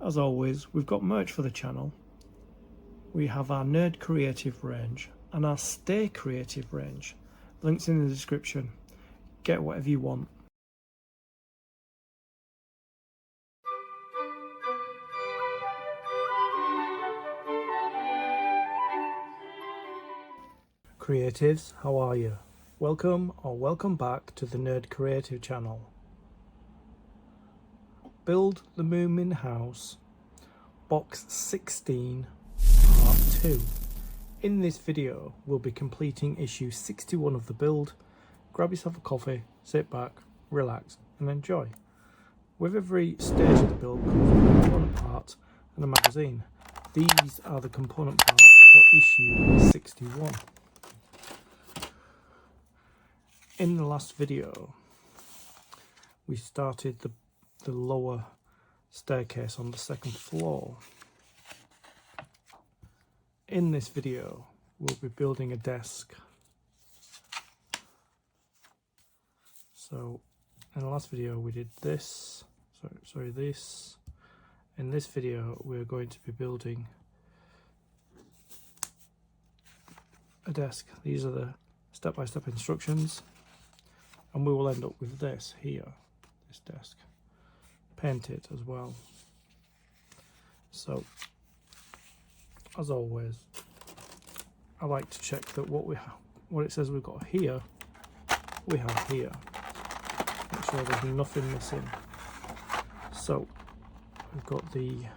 As always, we've got merch for the channel. We have our Nerd Creative range and our Stay Creative range. Links in the description. Get whatever you want. Creatives, how are you? Welcome or welcome back to the Nerd Creative channel. Build the Moomin house, box 16, part 2. In this video, we'll be completing issue 61 of the build. Grab yourself a coffee, sit back, relax and enjoy. With every stage of the build comes with a component part and a magazine. These are the component parts for issue 61. In the last video, we started the lower staircase on the second floor. In this video, we'll be building a desk. So, in the last video, we did this. This. In this video, we're going to be building a desk. These are the step-by-step instructions. And we will end up with this here, this desk, painted as well. So, as always, I like to check that what it says we've got here, we have here. Make sure there's nothing missing. So, we've got the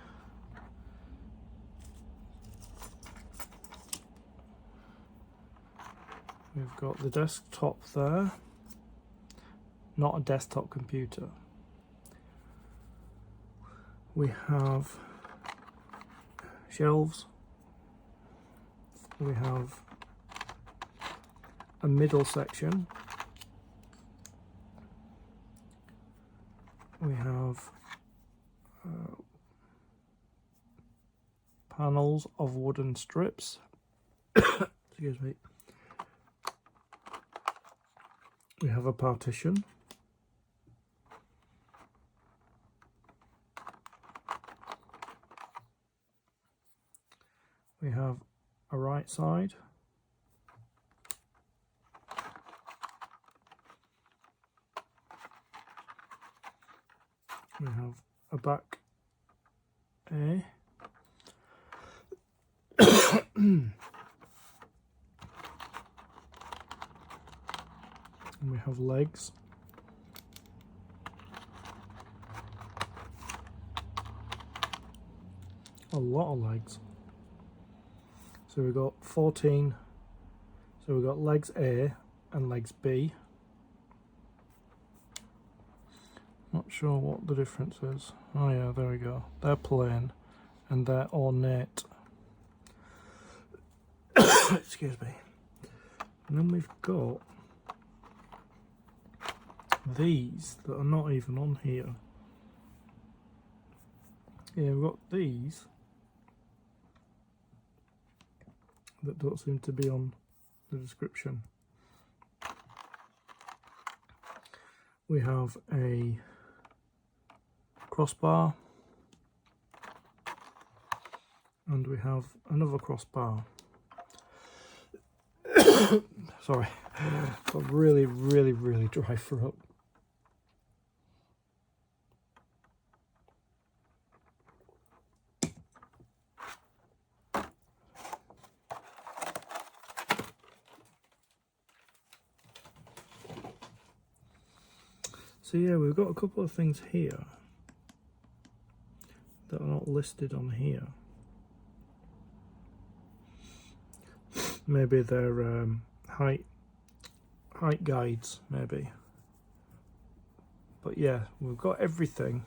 desktop there. Not a desktop computer. We have shelves. We have a middle section. We have panels of wooden strips. Excuse me. We have a partition. We have a right side. We have a back A. And we have legs. A lot of legs. So we've got 14, so we've got legs A and legs B. Not sure what the difference is. Oh yeah, there we go. They're plain and they're ornate. Excuse me. And then we've got these that are not even on here. Yeah, we've got these that don't seem to be on the description. We have a crossbar and we have another crossbar. Sorry, got really dry throat. So yeah, we've got a couple of things here that are not listed on here. Maybe they're height guides, maybe. But yeah, we've got everything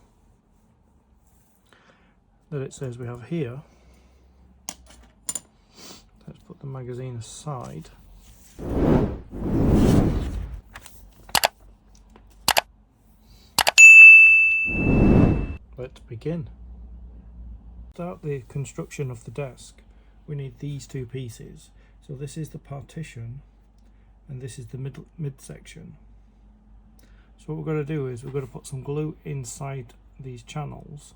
that it says we have here. Let's put the magazine aside. Let's begin. To start the construction of the desk, we need these two pieces. So this is the partition and this is the midsection. So what we're going to do is we're going to put some glue inside these channels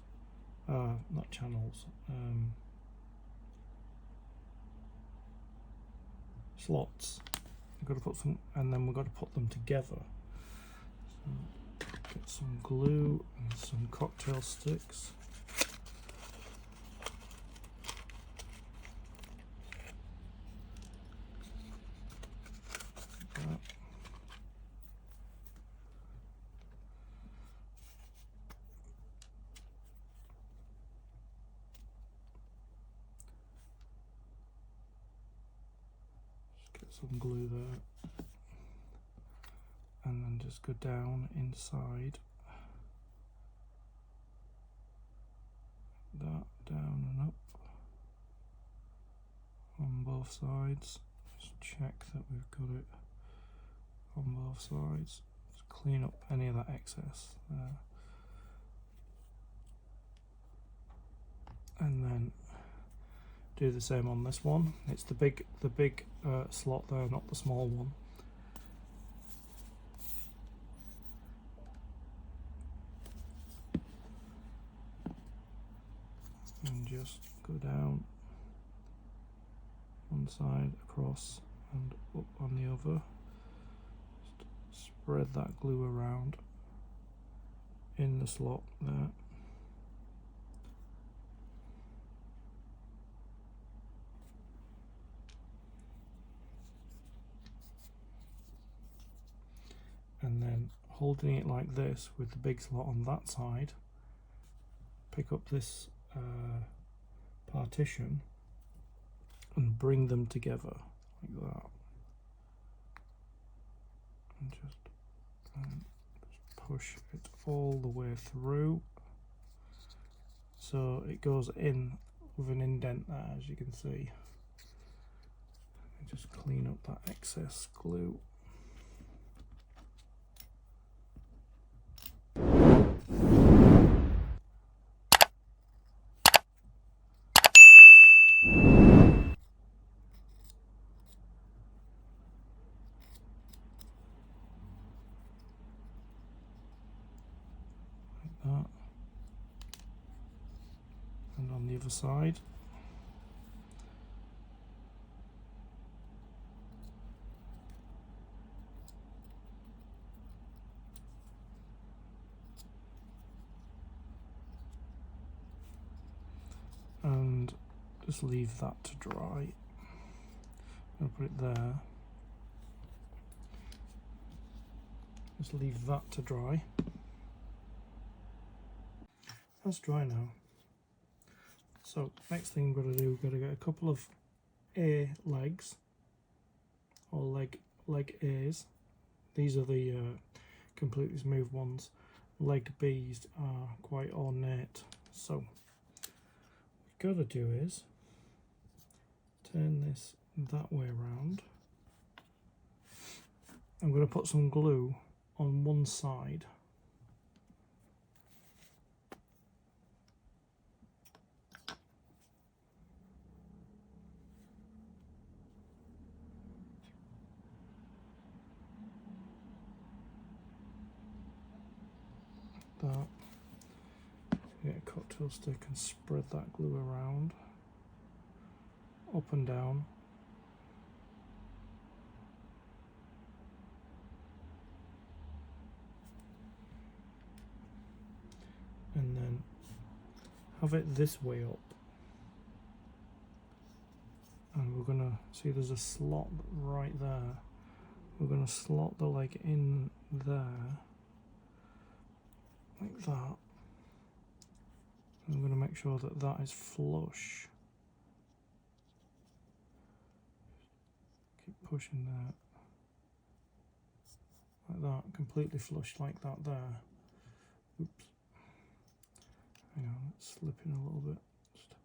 not channels, slots. We've got to put some, and then we've got to put them together. So get some glue and some cocktail sticks. Like that. Some glue there, and then just go down inside that, down and up on both sides. Just check that we've got it on both sides. Just clean up any of that excess there, and then do the same on this one. It's the big slot there, not the small one. And just go down one side, across and up on the other. Just spread that glue around in the slot there. And then holding it like this with the big slot on that side, pick up this partition and bring them together like that, and just push it all the way through so it goes in with an indent there, as you can see. And just clean up that excess glue. That, and on the other side. And just leave that to dry. I'll put it there. Just leave that to dry. That's dry now. So next thing we've got to do, we've got to get a couple of A legs, or leg A's. These are the completely smooth ones. Leg B's are quite ornate. So what we've got to do is turn this that way around. I'm going to put some glue on one side. That. Get a cocktail stick and spread that glue around, up and down. And then have it this way up. And we're gonna see there's a slot right there. We're gonna slot the leg in there, like that. And I'm going to make sure that that is flush. Keep pushing that, like that, completely flush like that there. Oops. Hang on, it's slipping a little bit. Just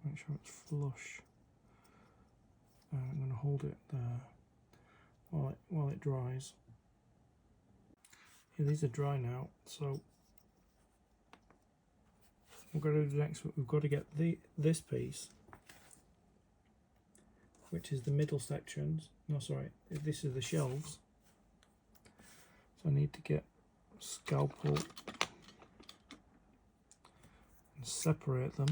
make sure it's flush. And I'm going to hold it there while it dries. Yeah, these are dry now, so we're going to do next. We've got to get this piece, which is the middle sections. No, sorry, this is the shelves. So I need to get a scalpel and separate them.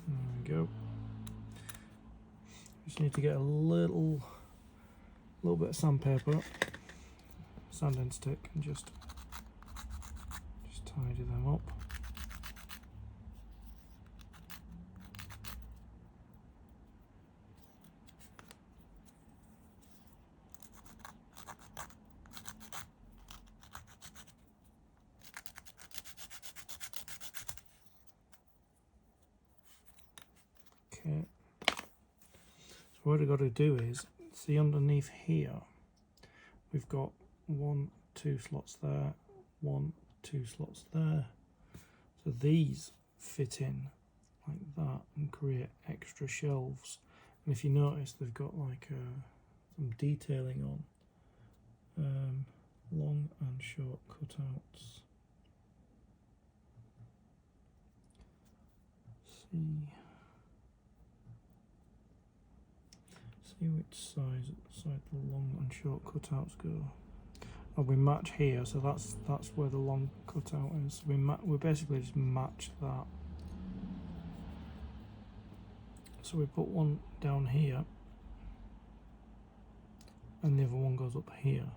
There we go. Just need to get a little bit of sandpaper, sanding stick, and just tidy them up. Okay. So what I've got to do is, see underneath here, we've got 1, 2 slots there, 1, 2 slots there. So these fit in like that and create extra shelves. And if you notice, they've got like some detailing on, long and short cutouts. See which side the long and short cutouts go. Oh, we match here, so that's where the long cutout is. We basically just match that. So we put one down here, and the other one goes up here.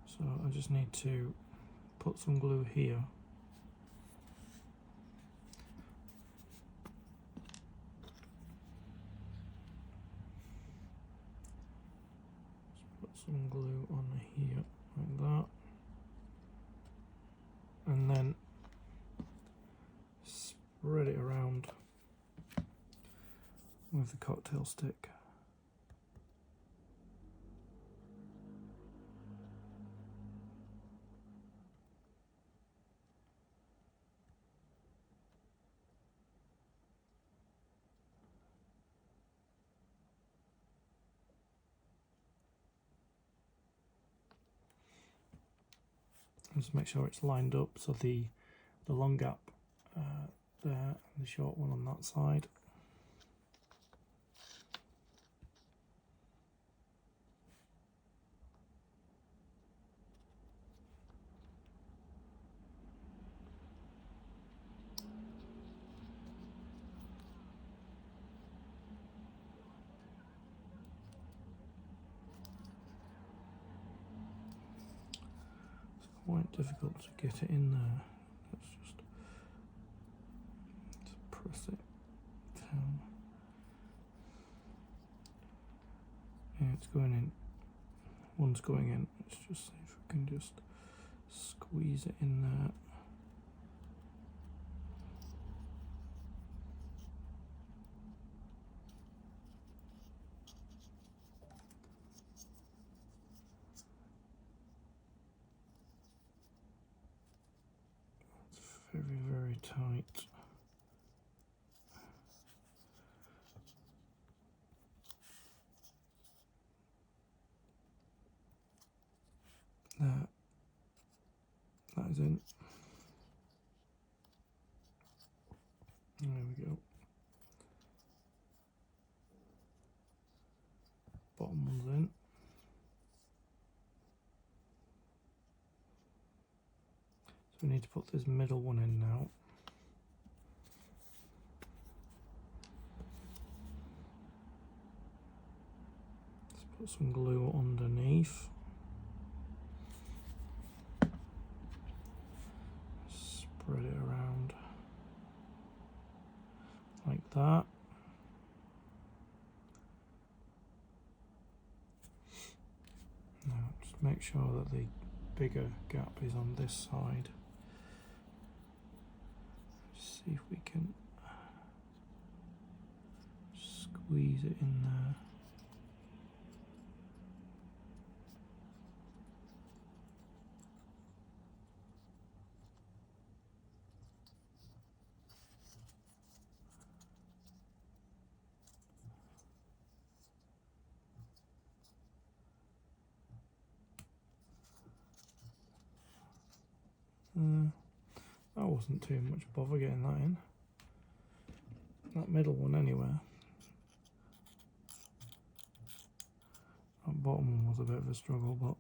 So I just need to put some glue here. Some glue on here like that, and then spread it around with the cocktail stick. Just make sure it's lined up, so the long gap there and the short one on that side. Quite difficult to get it in there. Let's just press it down. Yeah, it's going in. One's going in. Let's just see if we can just squeeze it in there. Very, very tight. That is in. There we go. Bottom one's in. So we need to put this middle one in now. Let's put some glue underneath. Spread it around like that. Now just make sure that the bigger gap is on this side. See if we can squeeze it in there. That wasn't too much bother getting that in. That middle one anyway. That bottom one was a bit of a struggle, but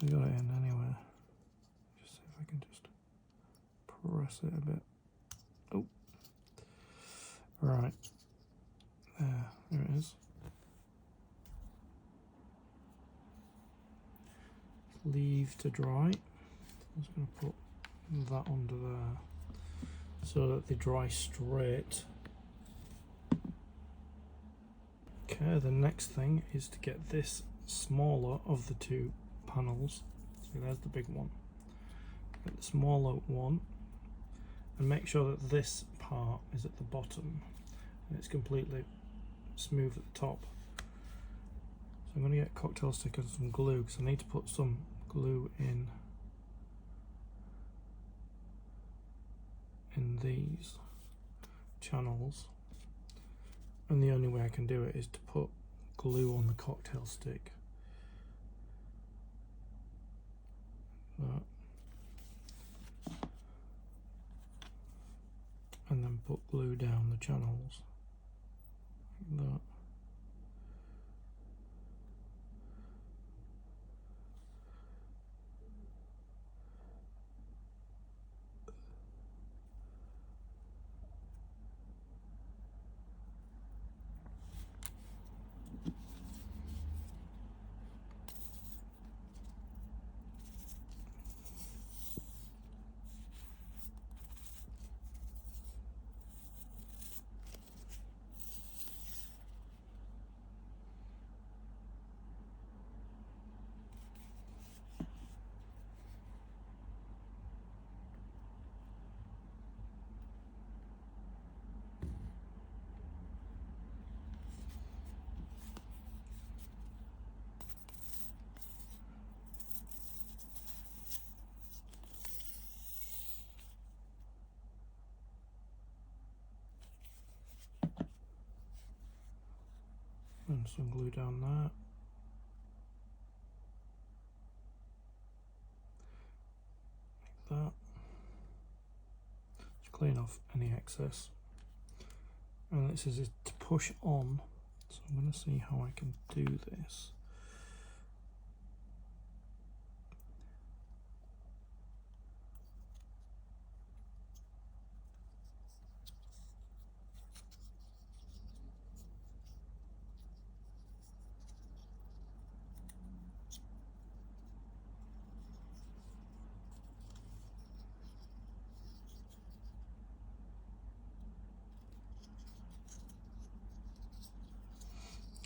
we got it in anyway. Just see if I can just press it a bit. Oh, right. There it is. Leave to dry. I'm just going to put that under there so that they dry straight. Okay, the next thing is to get this smaller of the two panels. So there's the big one. Get the smaller one and make sure that this part is at the bottom and it's completely smooth at the top. So I'm going to get cocktail stick and some glue because I need to put some glue in these channels, and the only way I can do it is to put glue on the cocktail stick. That. And then put glue down the channels like that. And some glue down there. Like that. Just clean off any excess. And this is to push on. So I'm going to see how I can do this.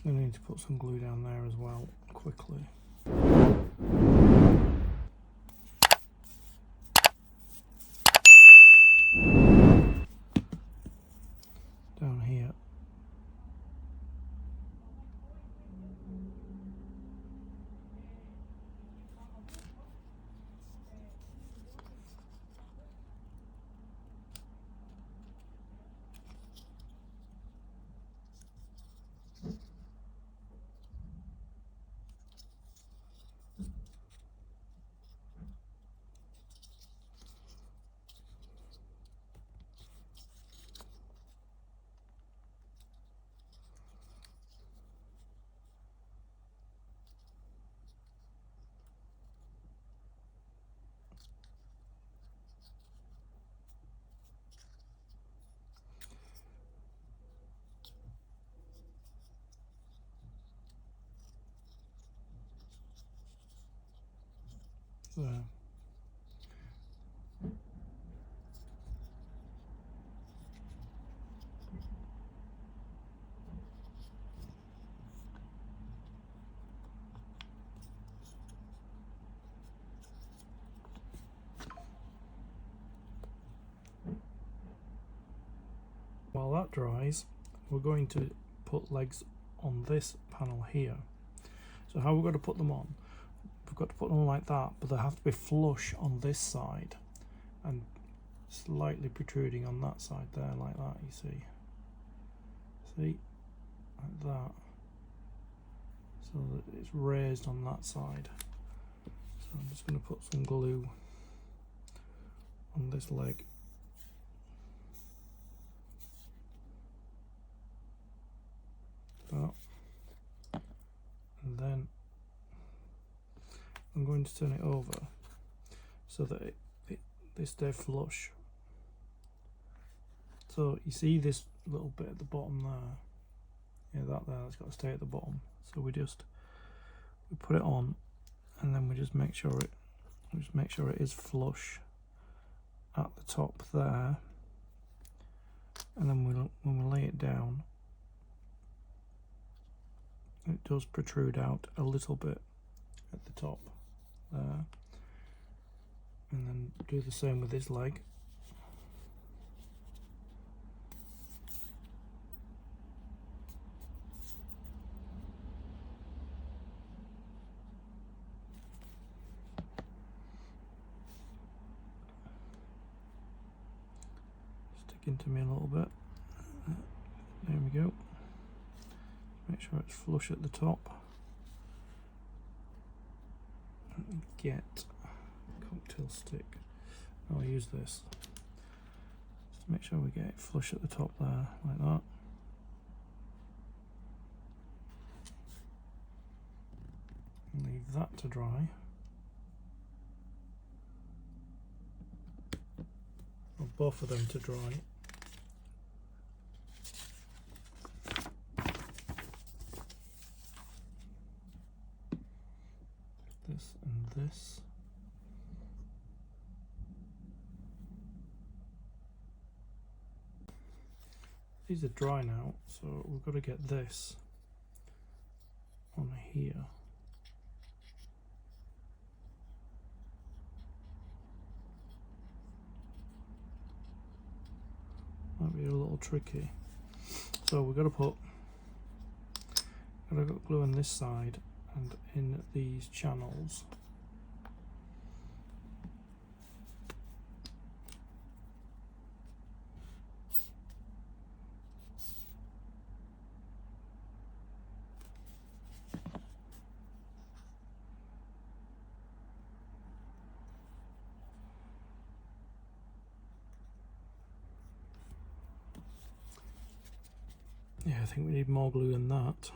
I need to put some glue down there as well, quickly. Down here. There. While that dries, we're going to put legs on this panel here. So how we're going to put them on? We've got to put them like that, but they have to be flush on this side and slightly protruding on that side there, like that, you see. See? Like that. So that it's raised on that side. So I'm just going to put some glue on this leg. That. And then I'm going to turn it over so that they stay flush. So you see this little bit at the bottom there, yeah, that's got to stay at the bottom. So we put it on, and then we just make sure it is flush at the top there, and then when we lay it down, it does protrude out a little bit at the top there, and then do the same with this leg. Into me a little bit. There we go. Make sure it's flush at the top. Get cocktail stick. I'll use this. Just make sure we get it flush at the top there, like that. And leave that to dry. Or both of them to dry. This and this. These are dry now, so we've got to get this on here. Might be a little tricky. So we've got to put glue on this side and in these channels. Yeah, I think we need more glue than that.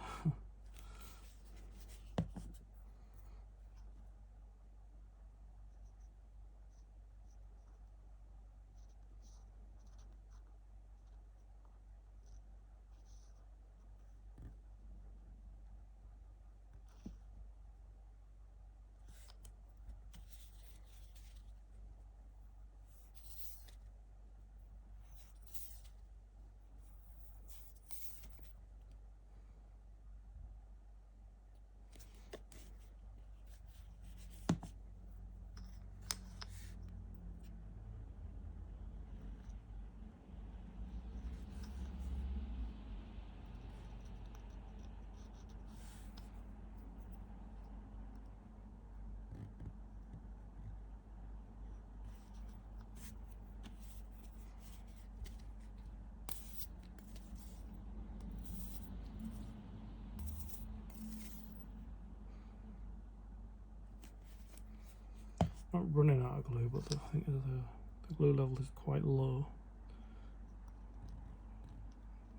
Not running out of glue, but I think the glue level is quite low.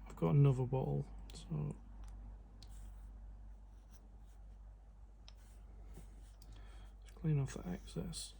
I've got another bottle, so just clean off the excess.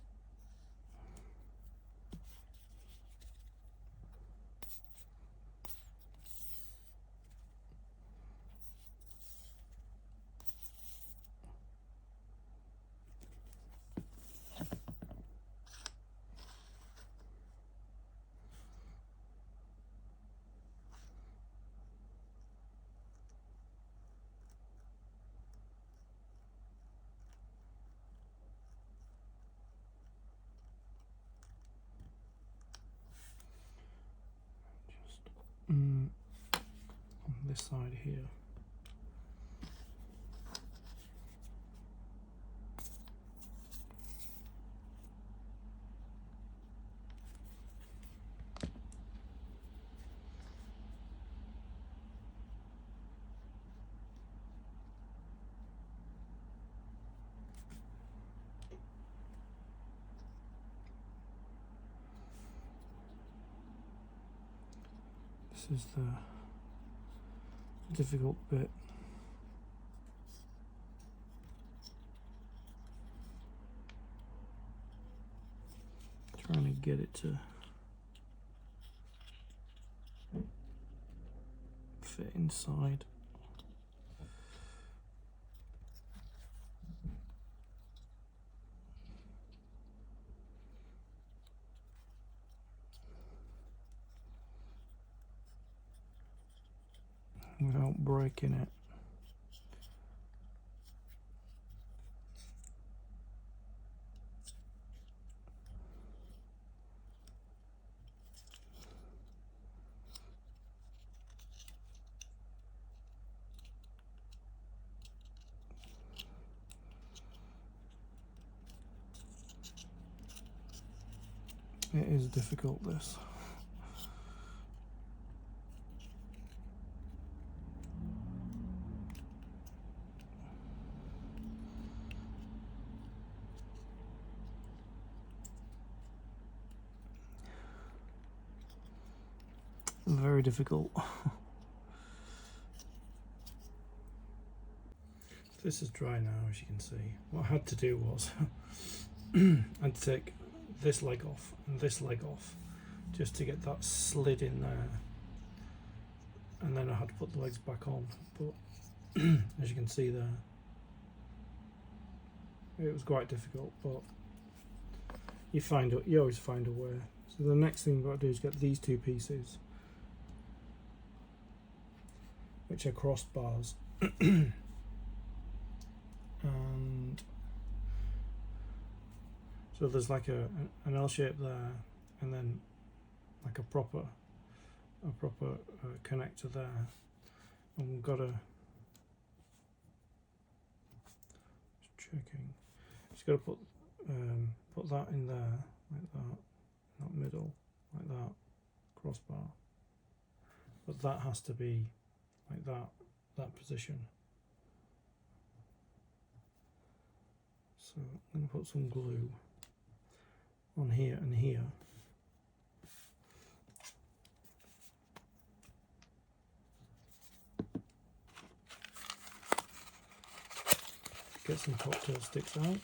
On this side here. This is the difficult bit. Trying to get it to fit inside. Without breaking it. It is difficult, this. Very difficult. This is dry now, as you can see. What I had to do was I had to take this leg off and this leg off just to get that slid in there, and then I had to put the legs back on. But as you can see there, it was quite difficult, but you always find a way. So the next thing we've got to do is get these two pieces, which are crossbars. And so there's like an L shape there, and then like a proper connector there, and we've got to just got to put that in there like that, not middle, like that, crossbar. But that has to be like that position. So I'm going to put some glue on here and here. Get some cocktail sticks out.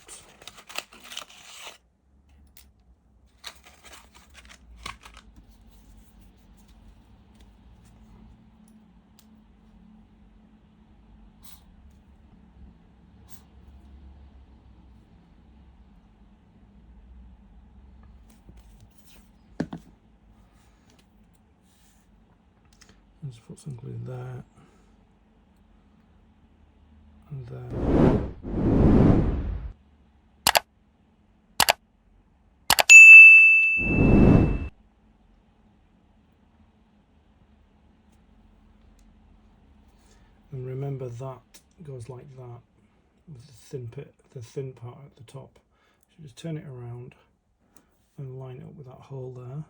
Just put some glue there and there. And remember that goes like that with the thin part at the top. So just turn it around and line it up with that hole there.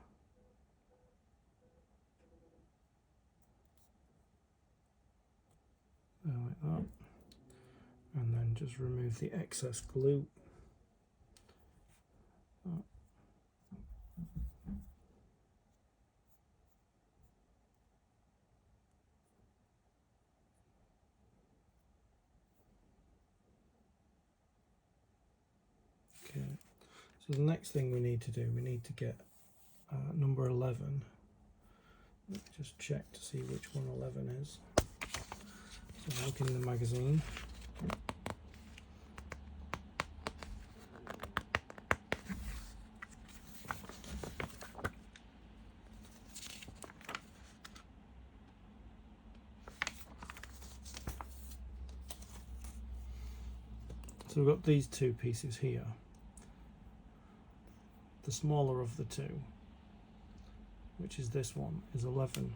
Like that, and then just remove the excess glue. Okay, so the next thing we need to do, we need to get number 11. Let me just check to see which one 11 is. So look in the magazine. So we've got these two pieces here. The smaller of the two, which is this one, is 11.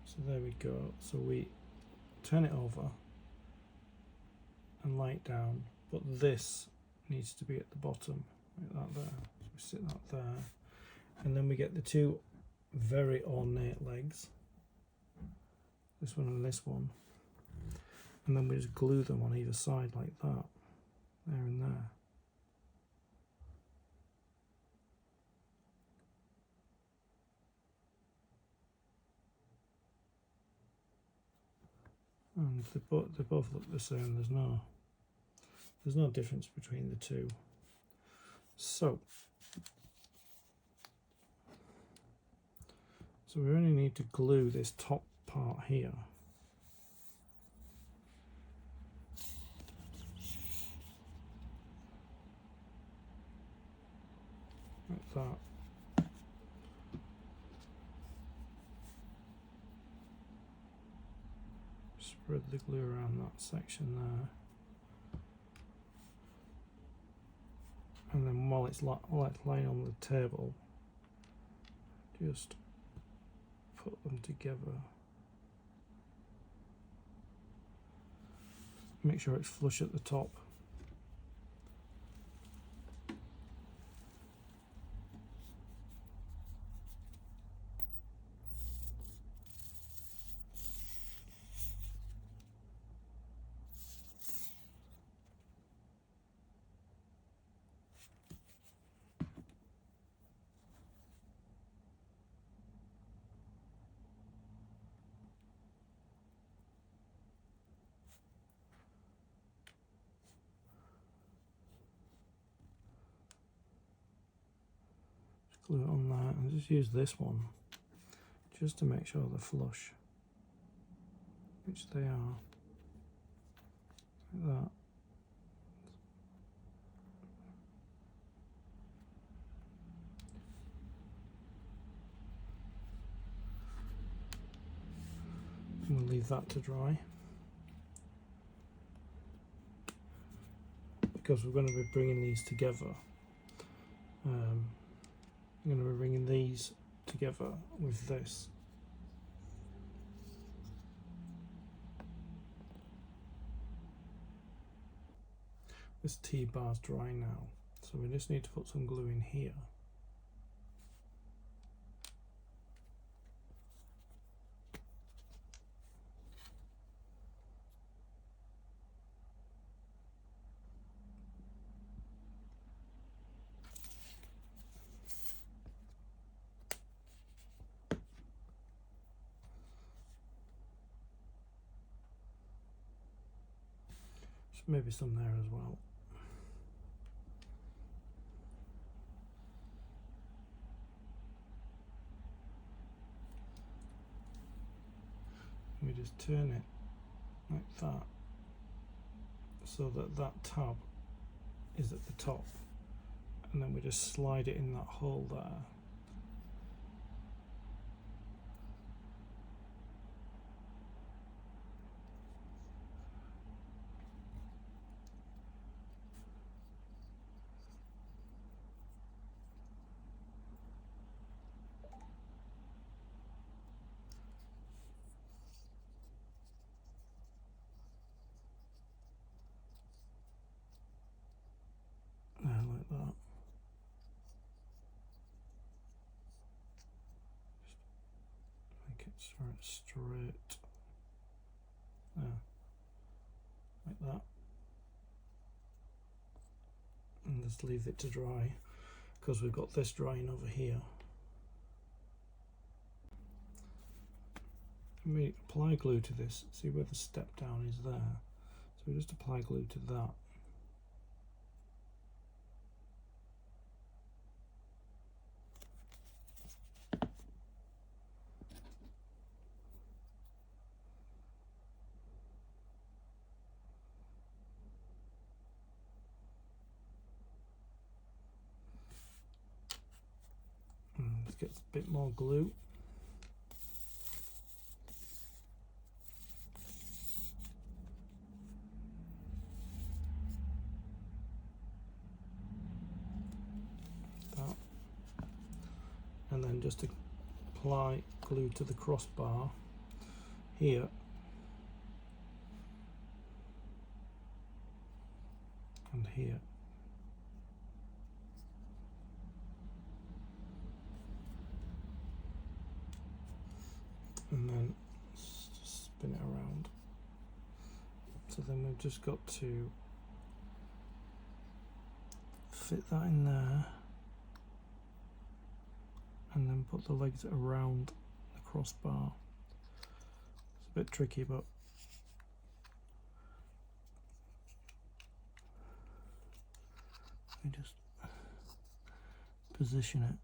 So there we go. So we turn it over and lie it down, but this needs to be at the bottom, like that there. So we sit that there, and then we get the two very ornate legs, this one and this one, and then we just glue them on either side like that, there and there. And they both look the same. There's no difference between the two. So we only need to glue this top part here. Like that. Spread the glue around that section there. And then while it's laying on the table, just put them together. Make sure it's flush at the top. Glue it on that, and just use this one just to make sure they're flush, which they are, like that. And we'll leave that to dry, because we're going to be bringing these together. I'm going to be bringing these together with this. This T-bar's dry now, so we just need to put some glue in here. Maybe some there as well. We just turn it like that, so that that tab is at the top, and then we just slide it in that hole there. Like that. Just make it straight. Like that. And just leave it to dry, because we've got this drying over here. And we apply glue to this. See where the step down is there? So we just apply glue to that. Let's get a bit more glue. That. And then just apply glue to the crossbar here. And here. And then just spin it around. So then we've just got to fit that in there, and then put the legs around the crossbar. It's a bit tricky, but me just position it.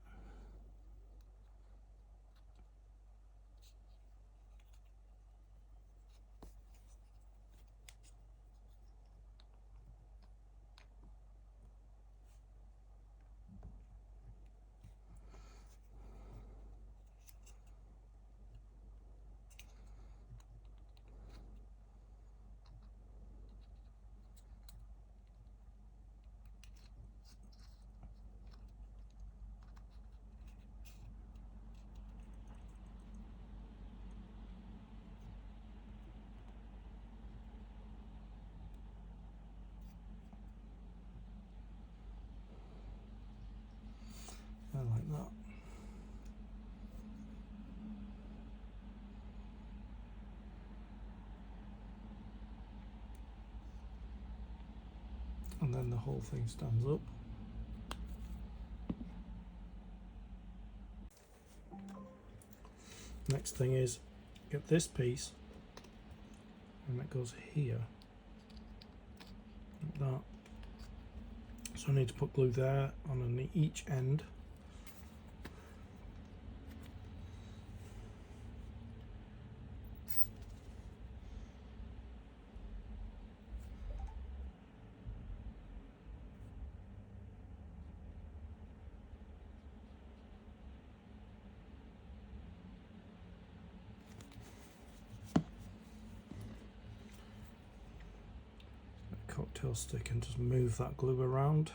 Like that. And then the whole thing stands up. Next thing is get this piece, and that goes here, like that. So I need to put glue there on each end. Cocktail stick and just move that glue around.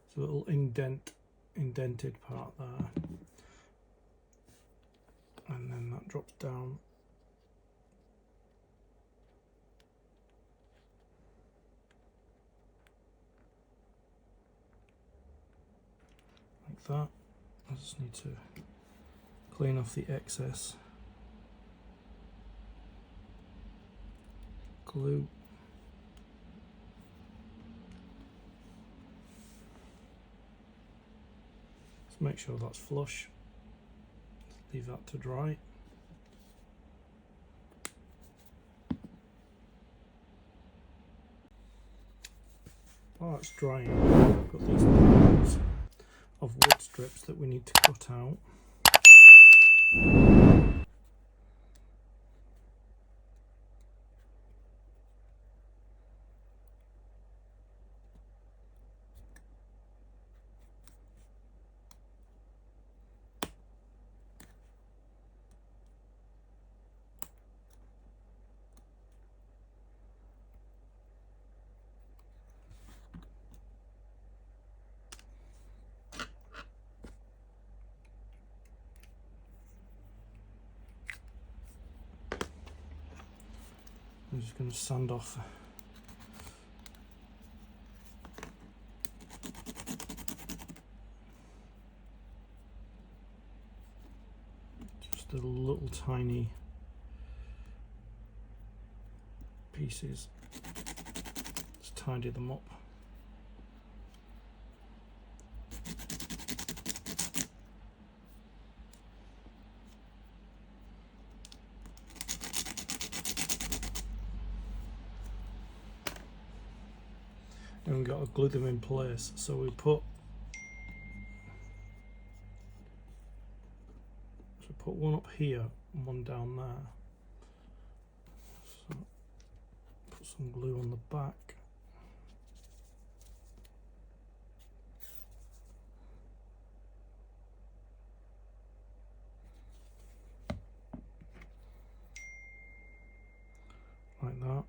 It's a little indented part there, and then that drops down. Like that. I just need to clean off the excess glue. Just make sure that's flush. Leave that to dry. While that's drying, we've got these pieces of wood strips that we need to cut out. I'm just going to sand off just the little tiny pieces, just tidy them up. And we've got to glue them in place, so we put one up here and one down there. So put some glue on the back. Like that.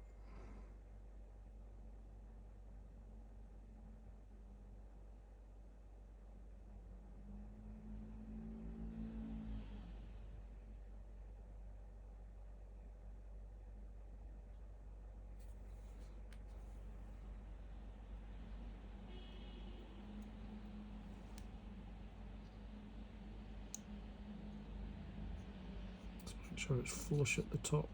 Make sure it's flush at the top.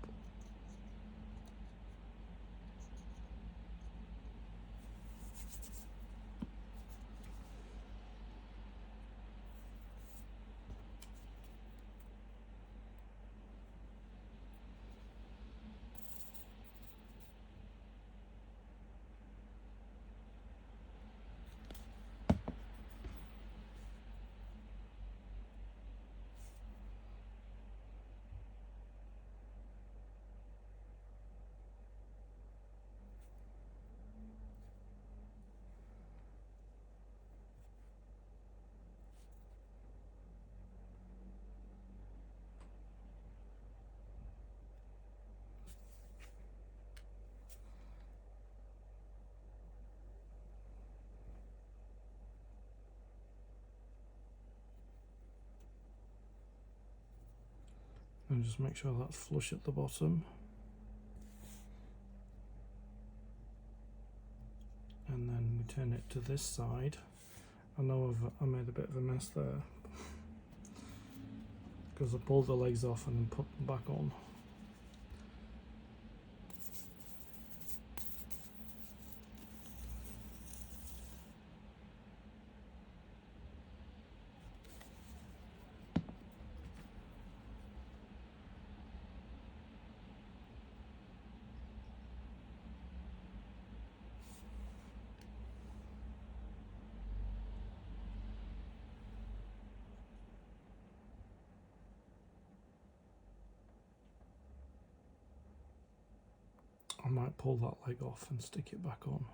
and just make sure that's flush at the bottom. And then we turn it to this side. I know I made a bit of a mess there because I pulled the legs off and then put them back on. I might pull that leg off and stick it back on.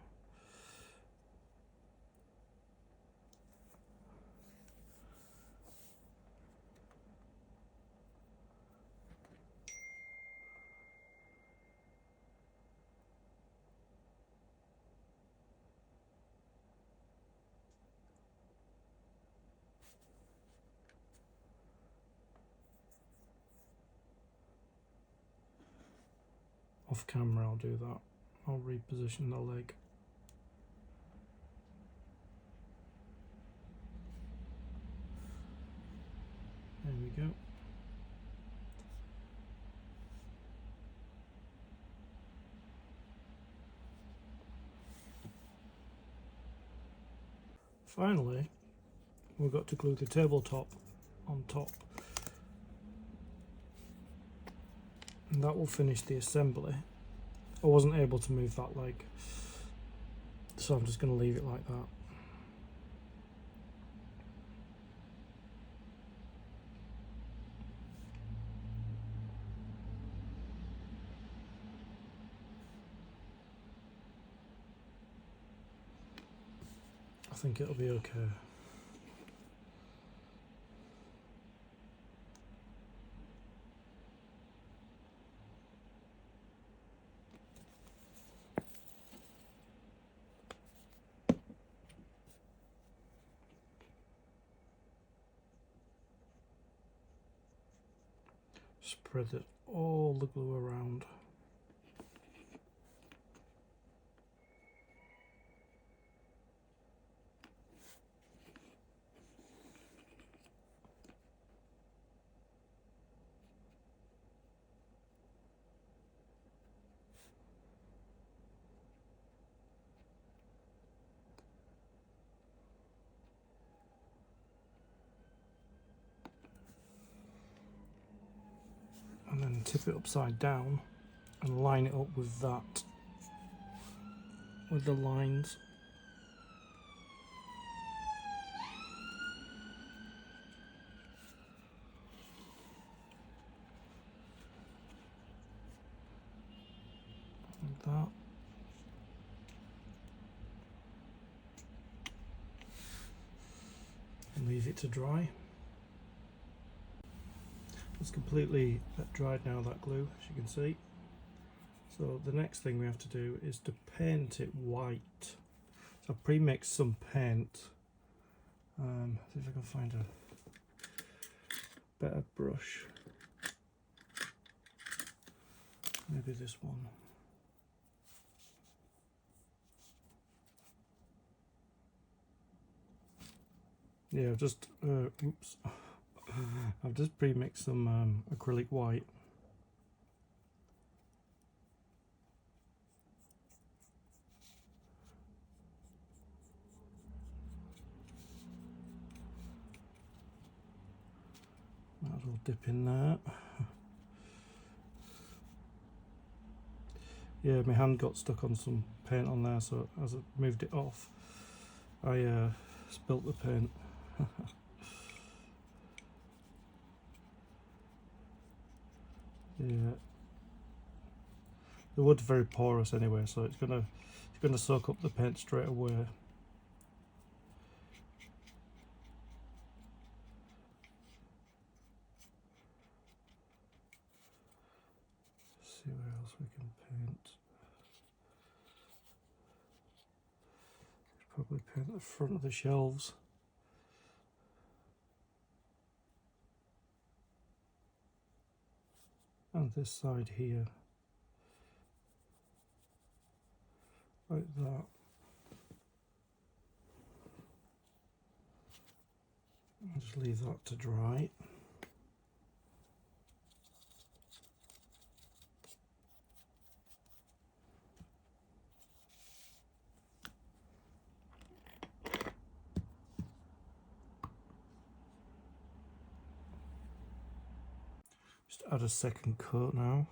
Off camera I'll do that. I'll reposition the leg. There we go. Finally, we've got to glue the tabletop on top. And that will finish the assembly. I wasn't able to move that leg, so I'm just going to leave it like that. I think it'll be okay. Spread it all the glue around. And then tip it upside down and line it up with that, with the lines. Like that. And leave it to dry. It's completely dried now, that glue, as you can see. So the next thing we have to do is to paint it white. So I've pre-mixed some paint. See if I can find a better brush. Maybe this one. Yeah, I've just oops. I've just pre-mixed some acrylic white. Might as well dip in there. Yeah, my hand got stuck on some paint on there, so as I moved it off, I spilt the paint. Yeah, the wood's very porous anyway, so it's gonna soak up the paint straight away. Let's see where else we can paint. Probably paint the front of the shelves. around this side here, like that. I'll just leave that to dry. Just add a second coat now.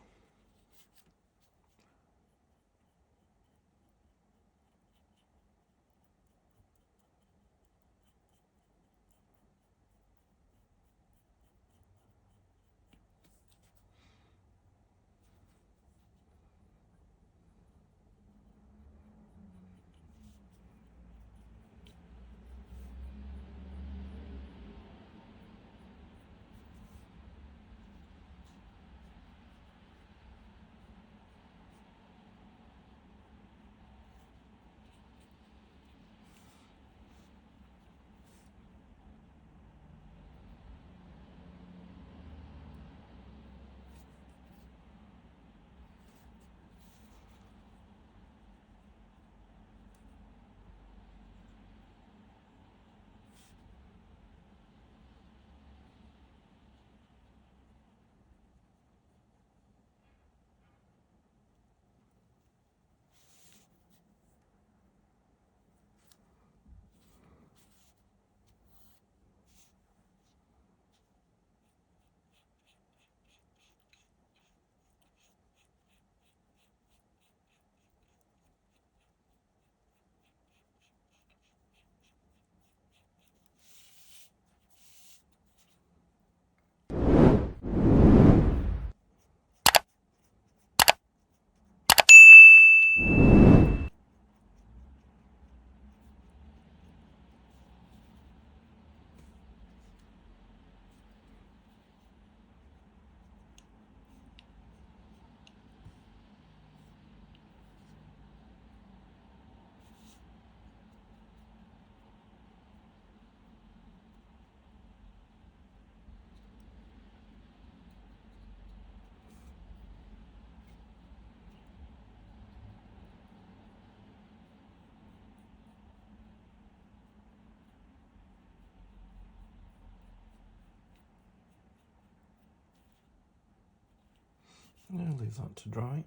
I'll leave that to dry.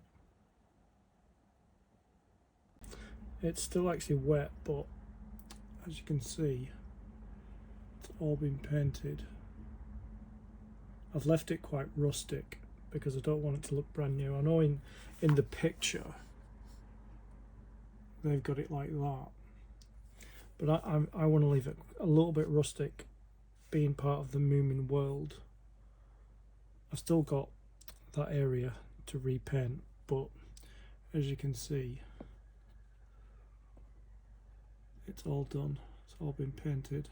It's still actually wet, but as you can see, it's all been painted. I've left it quite rustic because I don't want it to look brand new. I know in the picture they've got it like that, but I want to leave it a little bit rustic, being part of the Moomin world. I've still got that area to repaint, but as you can see, it's all done. It's all been painted.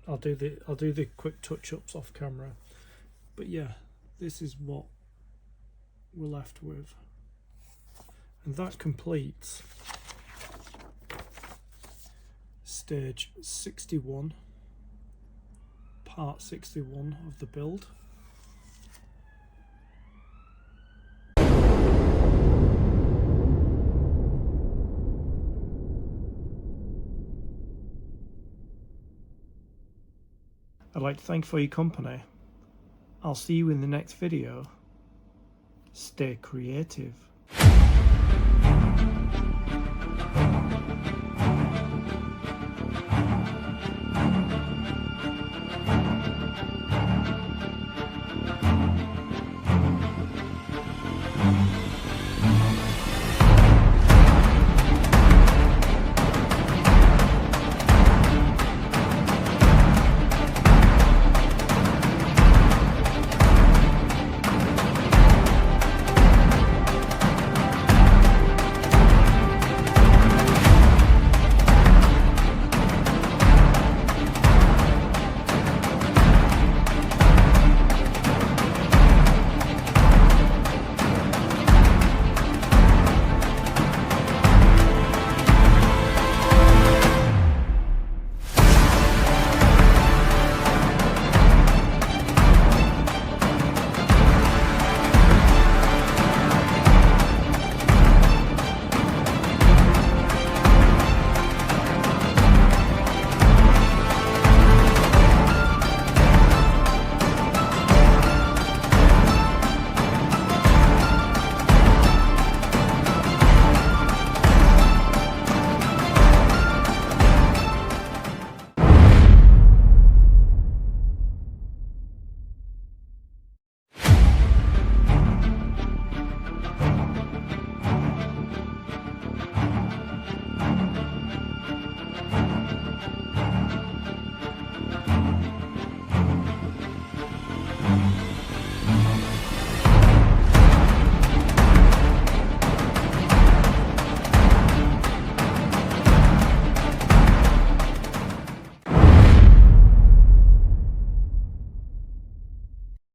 I'll do the quick touch-ups off camera, but yeah, this is what we're left with, and that completes stage 61, part 61 of the build. I'd like to thank you for your company. I'll see you in the next video. Stay creative.